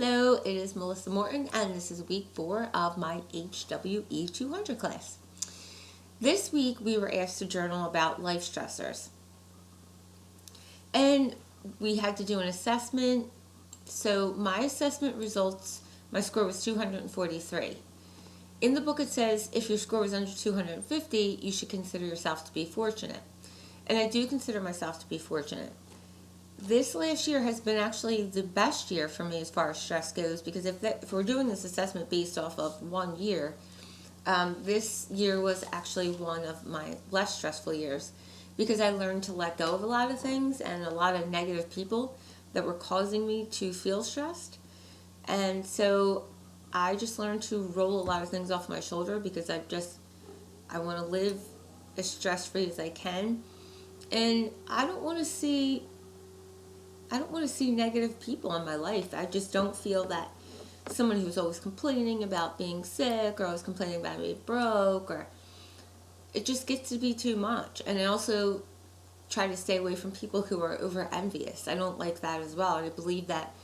Hello, it is Melissa Morton, and this is week 4 of my HWE 200 class. This week we were asked to journal about life stressors, and we had to do an assessment. So my assessment results, my score was 243. In the book it says if your score was under 250, you should consider yourself to be fortunate. And I do consider myself to be fortunate. This last year has been actually the best year for me as far as stress goes, because if we're doing this assessment based off of 1 year, this year was actually one of my less stressful years, because I learned to let go of a lot of things and a lot of negative people that were causing me to feel stressed. And so I just learned to roll a lot of things off my shoulder, because I want to live as stress-free as I can. And I don't want to see negative people in my life. I just don't feel that someone who's always complaining about being sick or always complaining about being broke, or it just gets to be too much. And I also try to stay away from people who are over envious. I don't like that as well. And I believe that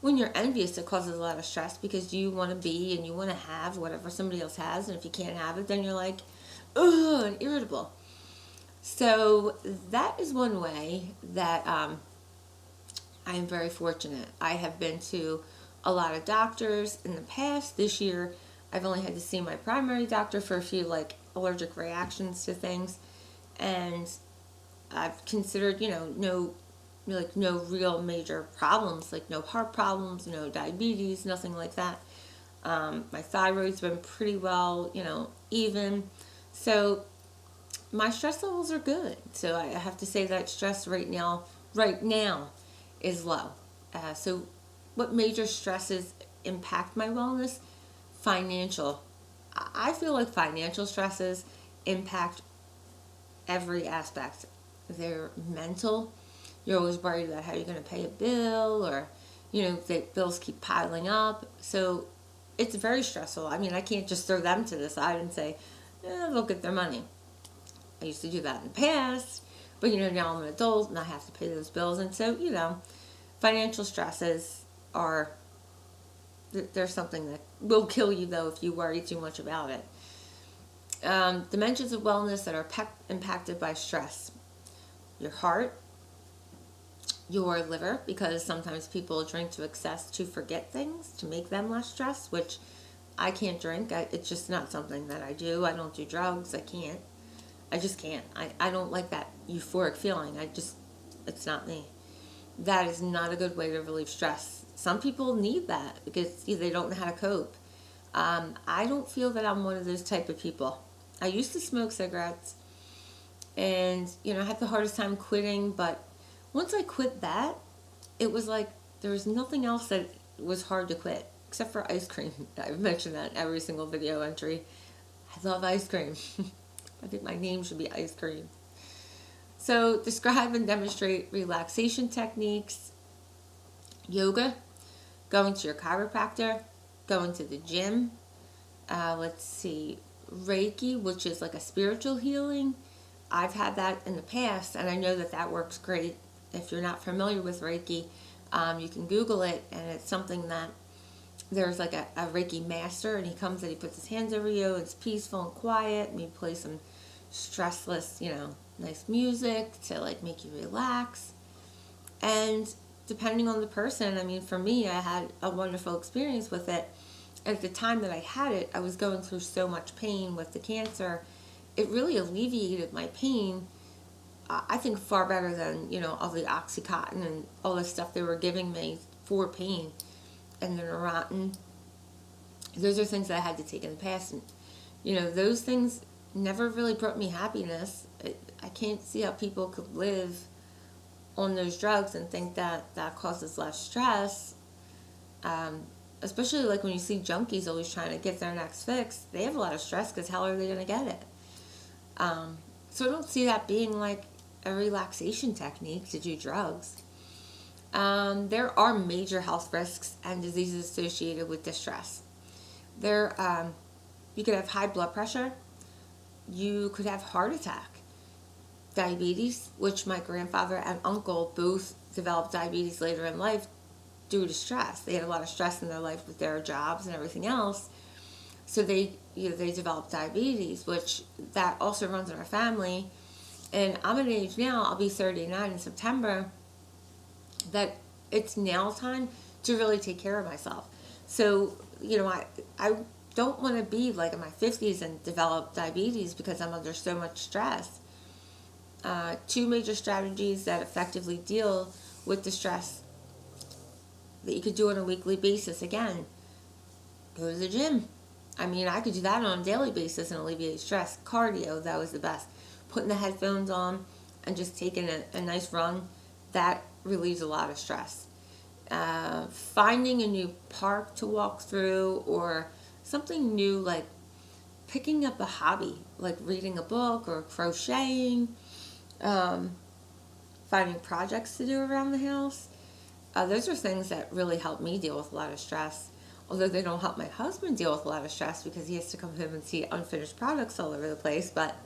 when you're envious, it causes a lot of stress, because you want to be and you want to have whatever somebody else has, and if you can't have it, then you're like, ugh, and irritable. So that is one way that I am very fortunate. I have been to a lot of doctors in the past. This year, I've only had to see my primary doctor for a few allergic reactions to things, and I've considered, no real major problems, like no heart problems, no diabetes, nothing like that. My thyroid's been pretty well, even. So my stress levels are good. So I have to say that stress right now is low. So what major stresses impact my wellness? Financial. I feel like financial stresses impact every aspect. They're mental. You're always worried about how you're going to pay a bill, or, the bills keep piling up. So it's very stressful. I mean, I can't just throw them to the side and say, they'll get their money. I used to do that in the past, but now I'm an adult and I have to pay those bills. And so, financial stresses they're something that will kill you, though, if you worry too much about it. Dimensions of wellness that are impacted by stress: your heart, your liver, because sometimes people drink to excess to forget things, to make them less stressed, which I can't drink. It's just not something that I do. I don't do drugs. I just can't. I don't like that euphoric feeling. It's not me. That is not a good way to relieve stress. Some people need that because they don't know how to cope. I don't feel that I'm one of those type of people. I used to smoke cigarettes, and I had the hardest time quitting, but once I quit that, it was like there was nothing else that was hard to quit, except for ice cream. I've mentioned that in every single video entry. I love ice cream. I think my name should be ice cream. So describe and demonstrate relaxation techniques: yoga, going to your chiropractor, going to the gym. Reiki, which is like a spiritual healing. I've had that in the past, and I know that works great. If you're not familiar with Reiki, you can Google it, and it's something that there's like a Reiki master, and he comes and he puts his hands over you. It's peaceful and quiet, and he plays some stressless, nice music to make you relax. And depending on the person, I mean, for me, I had a wonderful experience with it. At the time that I had it, I was going through so much pain with the cancer. It really alleviated my pain, I think, far better than, all the Oxycontin and all the stuff they were giving me for pain. And the Neurontin. Those are things that I had to take in the past. And, those things never really brought me happiness. I can't see how people could live on those drugs and think that causes less stress. Especially when you see junkies always trying to get their next fix. They have a lot of stress, because how are they going to get it? So I don't see that being like a relaxation technique to do drugs. There are major health risks and diseases associated with distress. You could have high blood pressure. You could have heart attack. Diabetes, which my grandfather and uncle both developed diabetes later in life due to stress. They had a lot of stress in their life with their jobs and everything else. So they developed diabetes, which that also runs in our family. And I'm at an age now, I'll be 39 in September, that it's now time to really take care of myself. So, I don't want to be like in my 50s and develop diabetes because I'm under so much stress. Two major strategies that effectively deal with the stress that you could do on a weekly basis. Again, go to the gym. I mean, I could do that on a daily basis and alleviate stress. Cardio, that was the best. Putting the headphones on and just taking a nice run, that relieves a lot of stress. Finding a new park to walk through, or something new like picking up a hobby, like reading a book or crocheting, finding projects to do around the house. Those are things that really help me deal with a lot of stress. Although they don't help my husband deal with a lot of stress because he has to come home and see unfinished products all over the place. But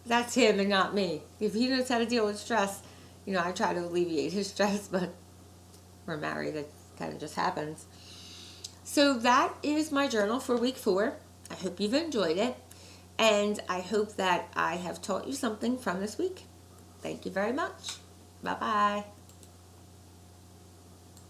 that's him and not me. If he knows how to deal with stress, I try to alleviate his stress, but we're married. It kind of just happens. So that is my journal for week 4. I hope you've enjoyed it. And I hope that I have taught you something from this week. Thank you very much. Bye-bye.